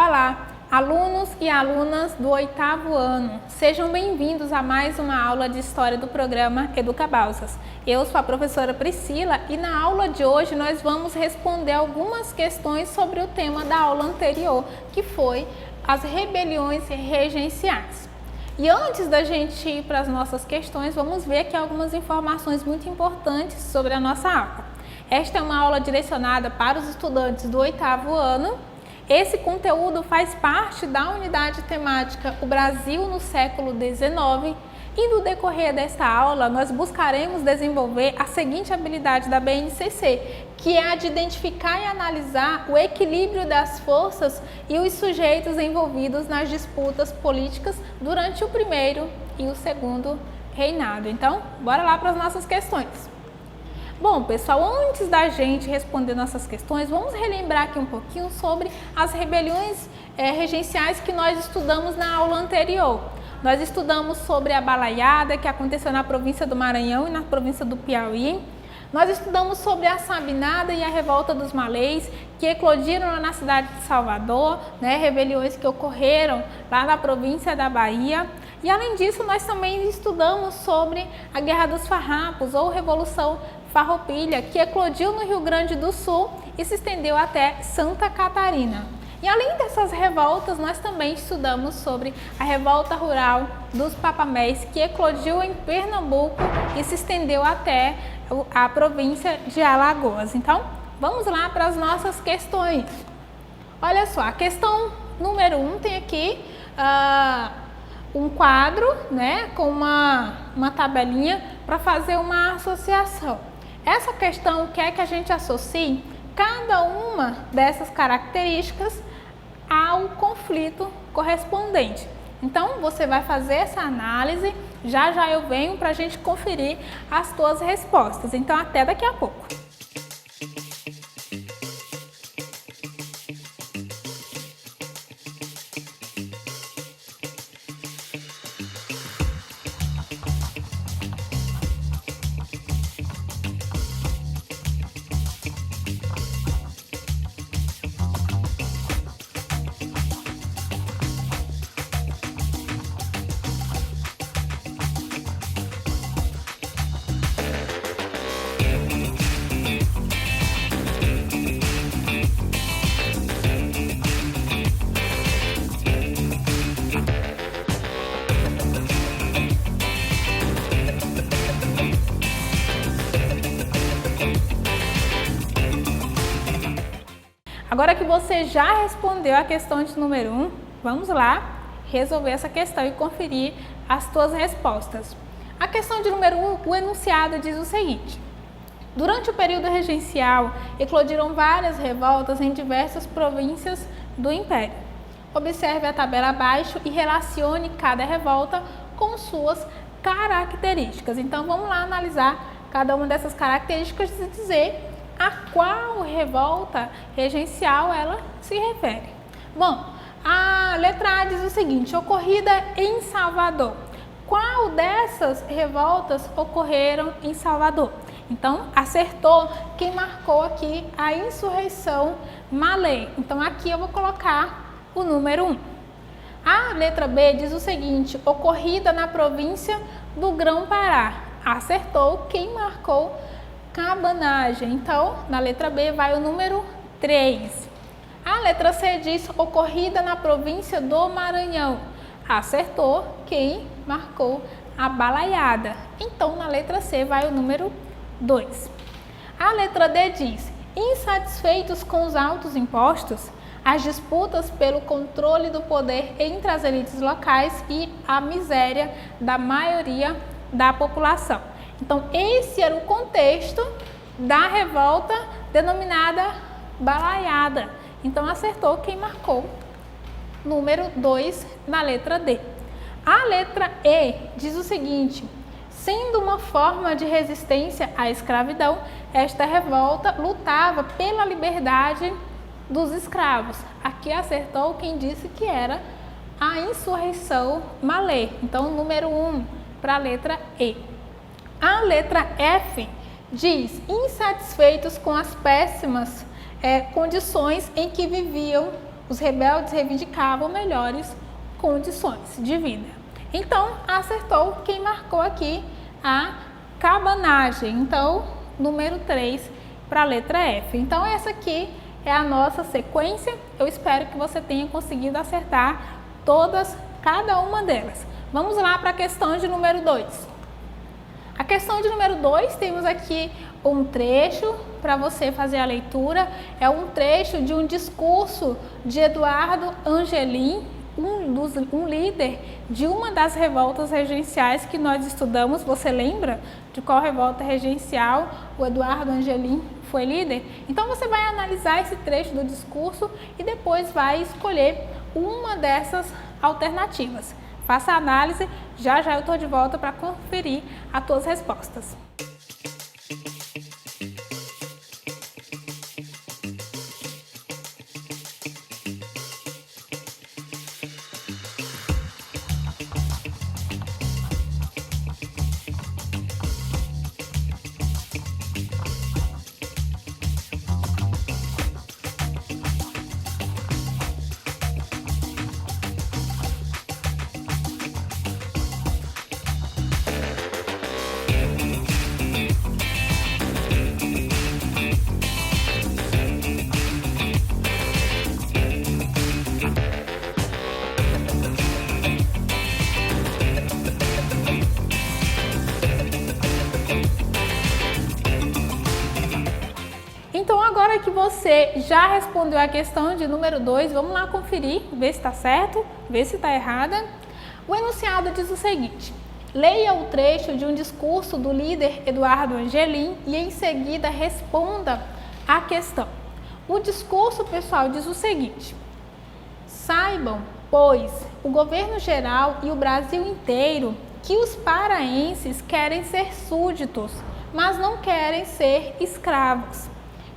Olá, alunos e alunas do 8º ano, sejam bem-vindos a mais uma aula de História do programa Educa Balsas. Eu sou a professora Priscila e na aula de hoje nós vamos responder algumas questões sobre o tema da aula anterior, que foi as rebeliões regenciais. E antes da gente ir para as nossas questões, vamos ver aqui algumas informações muito importantes sobre a nossa aula. Esta é uma aula direcionada para os estudantes do 8º ano. Esse conteúdo faz parte da unidade temática O Brasil no século XIX e no decorrer desta aula nós buscaremos desenvolver a seguinte habilidade da BNCC, que é a de identificar e analisar o equilíbrio das forças e os sujeitos envolvidos nas disputas políticas durante o primeiro e o segundo reinado. Então, bora lá para as nossas questões. Bom, pessoal, antes da gente responder nossas questões, vamos relembrar aqui um pouquinho sobre as rebeliões regenciais que nós estudamos na aula anterior. Nós estudamos sobre a Balaiada, que aconteceu na província do Maranhão e na província do Piauí. Nós estudamos sobre a Sabinada e a Revolta dos Malês, que eclodiram na cidade de Salvador, rebeliões que ocorreram lá na província da Bahia. E além disso, nós também estudamos sobre a Guerra dos Farrapos ou Revolução Farroupilha, que eclodiu no Rio Grande do Sul e se estendeu até Santa Catarina. E além dessas revoltas, nós também estudamos sobre a revolta rural dos Papamés, que eclodiu em Pernambuco e se estendeu até a província de Alagoas. Então, vamos lá para as nossas questões. Olha só, a questão número 1 tem aqui um quadro, com uma tabelinha para fazer uma associação. Essa questão quer que a gente associe cada uma dessas características ao conflito correspondente. Então, você vai fazer essa análise, já eu venho para a gente conferir as tuas respostas. Então, até daqui a pouco. Agora que você já respondeu a questão de número 1, vamos lá resolver essa questão e conferir as suas respostas. A questão de número 1, o enunciado diz o seguinte: durante o período regencial, eclodiram várias revoltas em diversas províncias do Império. Observe a tabela abaixo e relacione cada revolta com suas características. Então, vamos lá analisar cada uma dessas características e dizer a qual revolta regencial ela se refere. Bom, a letra A diz o seguinte: ocorrida em Salvador. Qual dessas revoltas ocorreram em Salvador? Então, acertou quem marcou aqui a insurreição Malê. Então, aqui eu vou colocar o número 1. A letra B diz o seguinte: ocorrida na província do Grão-Pará. Acertou quem marcou Cabanagem. Então, na letra B vai o número 3. A letra C diz ocorrida na província do Maranhão. Acertou quem marcou a Balaiada. Então, na letra C vai o número 2. A letra D diz insatisfeitos com os altos impostos, as disputas pelo controle do poder entre as elites locais e a miséria da maioria da população. Então, esse era o contexto da revolta denominada Balaiada. Então, acertou quem marcou número 2 na letra D. A letra E diz o seguinte: sendo uma forma de resistência à escravidão, esta revolta lutava pela liberdade dos escravos. Aqui acertou quem disse que era a insurreição Malê. Então, número 1 para a letra E. A letra F diz insatisfeitos com as péssimas condições em que viviam os rebeldes reivindicavam melhores condições de vida. Então, acertou quem marcou aqui a cabanagem. Então, número 3 para a letra F. Então, essa aqui é a nossa sequência. Eu espero que você tenha conseguido acertar cada uma delas. Vamos lá para a questão de número 2. A questão de número 2, temos aqui um trecho para você fazer a leitura. É um trecho de um discurso de Eduardo Angelim, um líder de uma das revoltas regenciais que nós estudamos. Você lembra de qual revolta regencial o Eduardo Angelim foi líder? Então você vai analisar esse trecho do discurso e depois vai escolher uma dessas alternativas. Faça a análise, já eu estou de volta para conferir as tuas respostas. Então, agora que você já respondeu a questão de número 2, vamos lá conferir, ver se está certo, ver se está errada. O enunciado diz o seguinte: leia o trecho de um discurso do líder Eduardo Angelim e em seguida responda a questão. O discurso, pessoal, diz o seguinte: saibam, pois, o governo geral e o Brasil inteiro que os paraenses querem ser súditos, mas não querem ser escravos.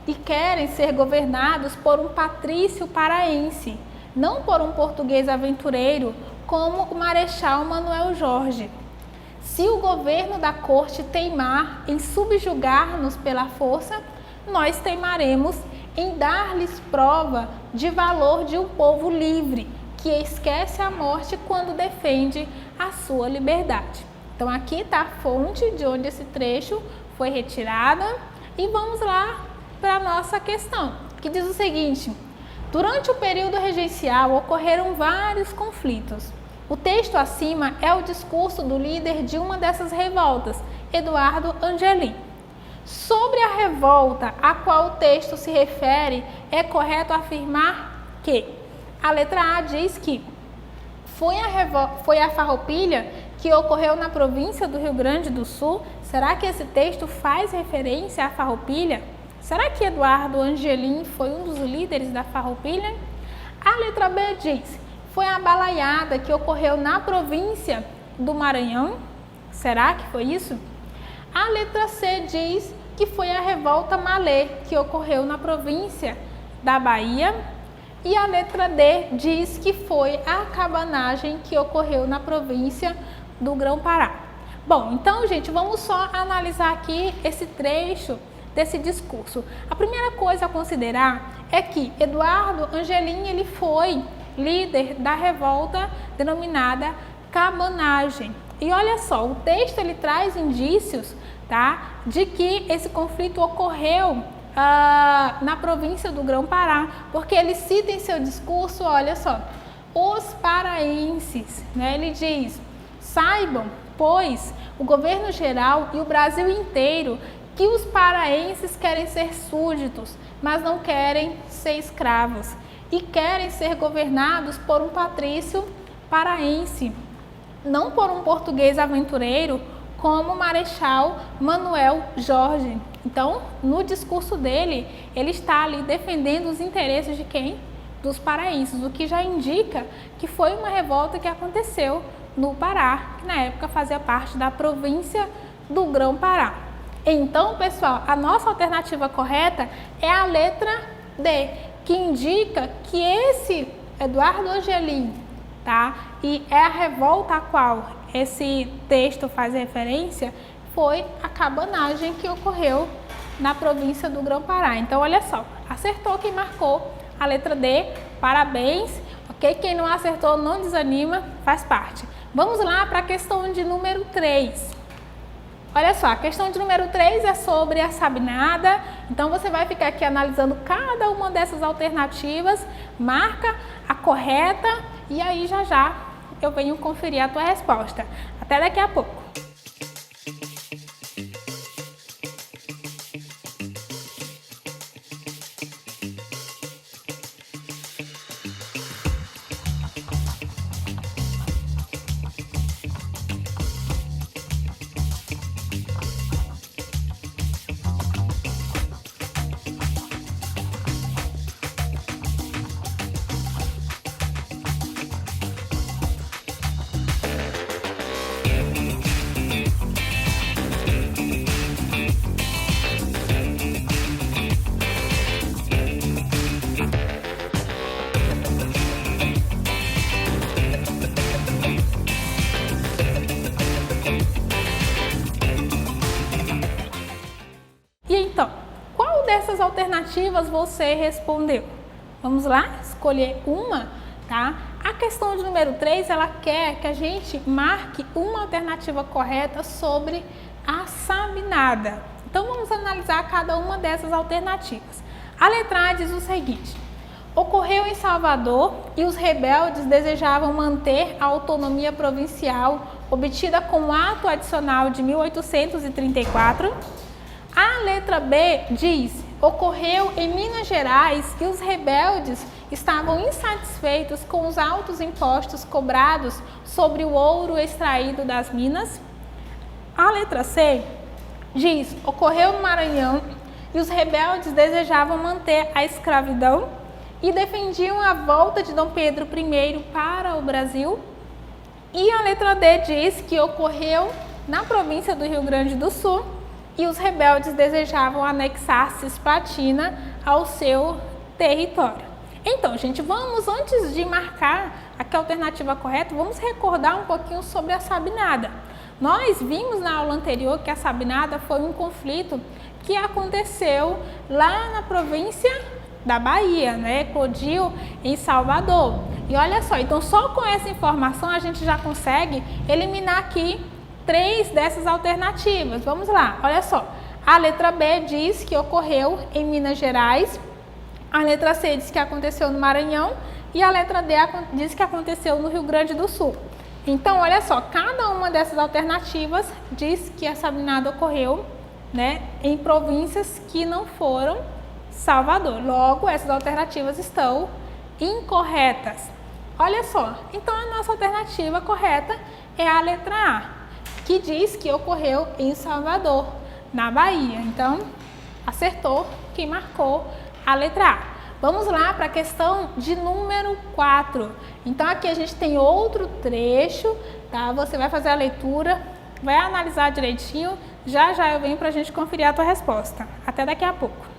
E querem ser governados por um patrício paraense, não por um português aventureiro, como o Marechal Manuel Jorge. Se o governo da corte teimar em subjugar-nos pela força, nós teimaremos em dar-lhes prova de valor de um povo livre, que esquece a morte quando defende a sua liberdade. Então aqui está a fonte de onde esse trecho foi retirada e vamos lá para a nossa questão, que diz o seguinte: durante o período regencial ocorreram vários conflitos. O texto acima é o discurso do líder de uma dessas revoltas, Eduardo Angelim. Sobre a revolta a qual o texto se refere, é correto afirmar que a letra A diz que foi a farroupilha que ocorreu na província do Rio Grande do Sul. Será que esse texto faz referência à farroupilha? Será que Eduardo Angelim foi um dos líderes da farroupilha? A letra B diz: foi a balaiada que ocorreu na província do Maranhão. Será que foi isso? A letra C diz que foi a revolta malê que ocorreu na província da Bahia. E a letra D diz que foi a cabanagem que ocorreu na província do Grão-Pará. Bom, então, gente, vamos só analisar aqui esse trecho desse discurso. A primeira coisa a considerar é que Eduardo Angelim ele foi líder da revolta denominada cabanagem. E olha só, o texto ele traz indícios, tá, de que esse conflito ocorreu na província do Grão-Pará, porque ele cita em seu discurso, olha só, os paraenses, né? Ele diz: saibam, pois, o governo geral e o Brasil inteiro que os paraenses querem ser súditos, mas não querem ser escravos, e querem ser governados por um patrício paraense, não por um português aventureiro, como o Marechal Manuel Jorge. Então, no discurso dele, ele está ali defendendo os interesses de quem? Dos paraenses, o que já indica que foi uma revolta que aconteceu no Pará, que na época fazia parte da província do Grão-Pará. Então, pessoal, a nossa alternativa correta é a letra D, que indica que esse Eduardo Angelim, tá? E é a revolta a qual esse texto faz referência, foi a cabanagem que ocorreu na província do Grão-Pará. Então, olha só, acertou quem marcou a letra D, Parabéns, ok? Quem não acertou, não desanima, faz parte. Vamos lá para a questão de número 3. Olha só, a questão de número 3 é sobre a sabinada. Então, você vai ficar aqui analisando cada uma dessas alternativas, marca a correta e aí já eu venho conferir a tua resposta. Até daqui a pouco. Dessas alternativas você respondeu? Vamos lá, escolher uma, tá? A questão de número 3, ela quer que a gente marque uma alternativa correta sobre a sabinada. Então, vamos analisar cada uma dessas alternativas. A letra A diz o seguinte: ocorreu em Salvador e os rebeldes desejavam manter a autonomia provincial obtida com o ato adicional de 1834. A letra B diz: ocorreu em Minas Gerais e os rebeldes estavam insatisfeitos com os altos impostos cobrados sobre o ouro extraído das minas. A letra C diz: ocorreu no Maranhão e os rebeldes desejavam manter a escravidão e defendiam a volta de Dom Pedro I para o Brasil. E a letra D diz que ocorreu na província do Rio Grande do Sul e os rebeldes desejavam anexar Cisplatina ao seu território. Então, gente, vamos, antes de marcar aqui a alternativa correta, vamos recordar um pouquinho sobre a sabinada. Nós vimos na aula anterior que a sabinada foi um conflito que aconteceu lá na província da Bahia, né? Eclodiu em Salvador. E olha só, então só com essa informação a gente já consegue eliminar aqui 3 dessas alternativas. Vamos lá, olha só. A letra B diz que ocorreu em Minas Gerais, a letra C diz que aconteceu no Maranhão e a letra D diz que aconteceu no Rio Grande do Sul. Então, olha só, cada uma dessas alternativas diz que a sabinada ocorreu, né, em províncias que não foram Salvador. Logo, essas alternativas estão incorretas. Olha só, então a nossa alternativa correta é a letra A, que diz que ocorreu em Salvador, na Bahia. Então, acertou quem marcou a letra A. Vamos lá para a questão de número 4. Então, aqui a gente tem outro trecho, tá? Você vai fazer a leitura, vai analisar direitinho. Já eu venho para a gente conferir a tua resposta. Até daqui a pouco.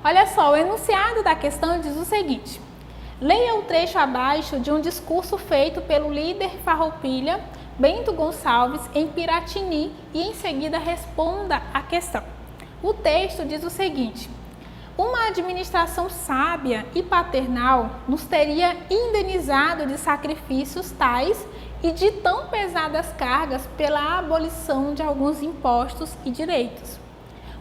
Olha só, o enunciado da questão diz o seguinte: leia o trecho abaixo de um discurso feito pelo líder farroupilha Bento Gonçalves em Piratini e em seguida responda a questão. O texto diz o seguinte: uma administração sábia e paternal nos teria indenizado de sacrifícios tais e de tão pesadas cargas pela abolição de alguns impostos e direitos.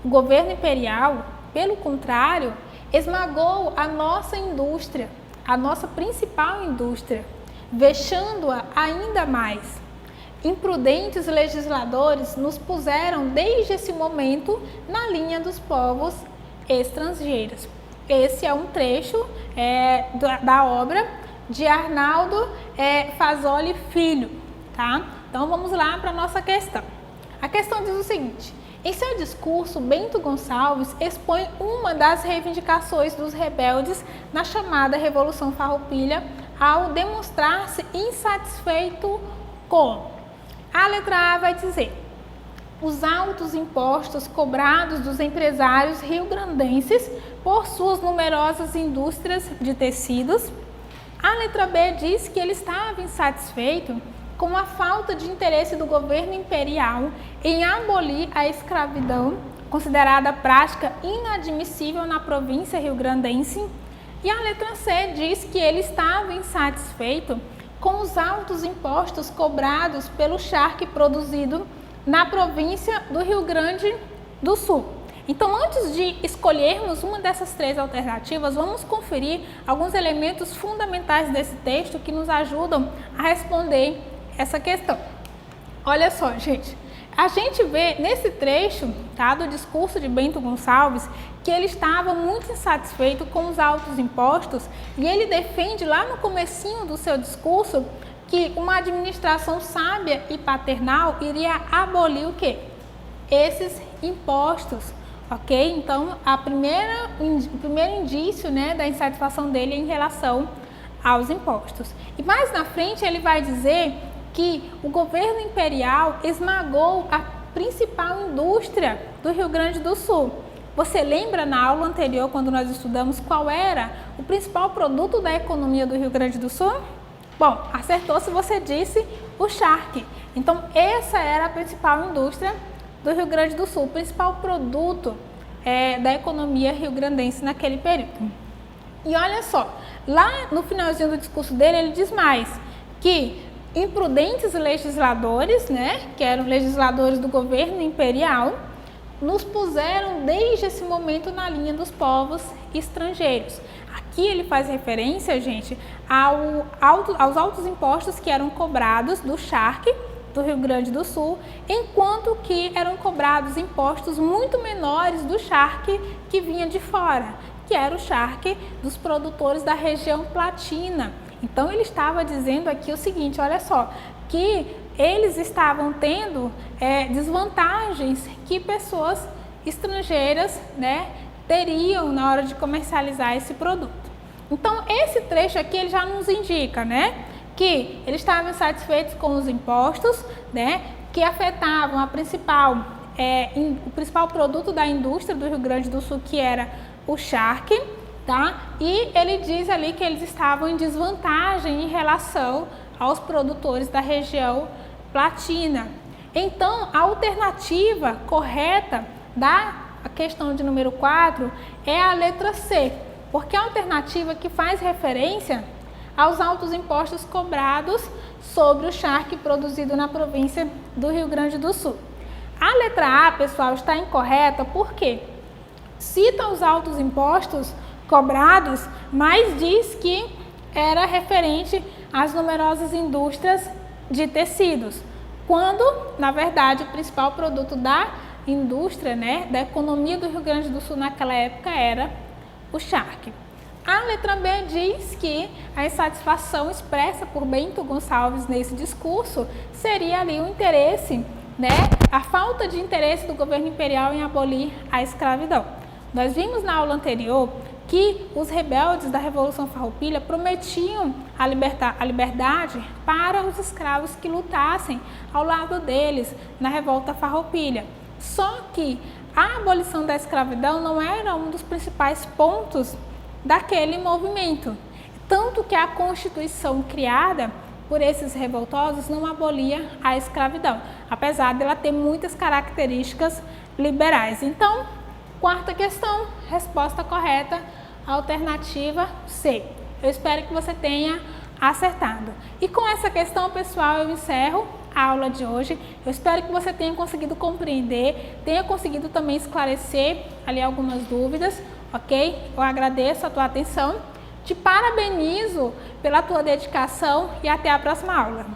O governo imperial, pelo contrário, esmagou a nossa indústria, a nossa principal indústria, vexando-a ainda mais. Imprudentes legisladores nos puseram desde esse momento na linha dos povos estrangeiras. Esse é um trecho da obra de Arnaldo Fasoli Filho, tá? Então vamos lá para a nossa questão. A questão diz o seguinte: em seu discurso, Bento Gonçalves expõe uma das reivindicações dos rebeldes na chamada Revolução Farroupilha ao demonstrar-se insatisfeito com. A letra A vai dizer: os altos impostos cobrados dos empresários rio-grandenses por suas numerosas indústrias de tecidos. A letra B diz que ele estava insatisfeito com a falta de interesse do governo imperial em abolir a escravidão, considerada prática inadmissível na província rio-grandense. E a letra C diz que ele estava insatisfeito com os altos impostos cobrados pelo charque produzido na província do Rio Grande do Sul. Então, antes de escolhermos uma dessas três alternativas, vamos conferir alguns elementos fundamentais desse texto que nos ajudam a responder essa questão. Olha só, gente, a gente vê nesse trecho, tá, do discurso de Bento Gonçalves que ele estava muito insatisfeito com os altos impostos e ele defende lá no comecinho do seu discurso que uma administração sábia e paternal iria abolir o quê? Esses impostos, ok? Então, o primeiro indício, né, da insatisfação dele é em relação aos impostos. E mais na frente ele vai dizer que o governo imperial esmagou a principal indústria do Rio Grande do Sul. Você lembra na aula anterior, quando nós estudamos, qual era o principal produto da economia do Rio Grande do Sul? Bom, acertou se você disse o charque. Então, essa era a principal indústria do Rio Grande do Sul, o principal produto da economia rio-grandense naquele período. E olha só, lá no finalzinho do discurso dele, ele diz mais que imprudentes legisladores, né, que eram legisladores do governo imperial, nos puseram desde esse momento na linha dos povos estrangeiros. Aqui ele faz referência, gente, aos altos impostos que eram cobrados do charque do Rio Grande do Sul, enquanto que eram cobrados impostos muito menores do charque que vinha de fora, que era o charque dos produtores da região platina. Então ele estava dizendo aqui o seguinte, olha só, que eles estavam tendo desvantagens que pessoas estrangeiras, né, teriam na hora de comercializar esse produto. Então esse trecho aqui ele já nos indica, né, que eles estavam insatisfeitos com os impostos, né, que afetavam o principal produto da indústria do Rio Grande do Sul, que era o charque, tá? E ele diz ali que eles estavam em desvantagem em relação aos produtores da região platina. Então, a alternativa correta da questão de número 4 é a letra C, porque é a alternativa que faz referência aos altos impostos cobrados sobre o charque produzido na província do Rio Grande do Sul. A letra A, pessoal, está incorreta porque cita os altos impostos cobrados, mas diz que era referente às numerosas indústrias de tecidos, quando, na verdade, o principal produto da indústria, né, da economia do Rio Grande do Sul naquela época era o charque. A letra B diz que a insatisfação expressa por Bento Gonçalves nesse discurso seria ali o interesse, né, a falta de interesse do governo imperial em abolir a escravidão. Nós vimos na aula anterior que os rebeldes da Revolução Farroupilha prometiam a liberdade para os escravos que lutassem ao lado deles na Revolta Farroupilha. Só que a abolição da escravidão não era um dos principais pontos daquele movimento, tanto que a Constituição criada por esses revoltosos não abolia a escravidão, apesar dela ter muitas características liberais. Então, quarta questão, resposta correta, alternativa C. Eu espero que você tenha acertado. E com essa questão, pessoal, eu encerro a aula de hoje. Eu espero que você tenha conseguido compreender, tenha conseguido também esclarecer ali algumas dúvidas, ok? Eu agradeço a tua atenção, te parabenizo pela tua dedicação e até a próxima aula.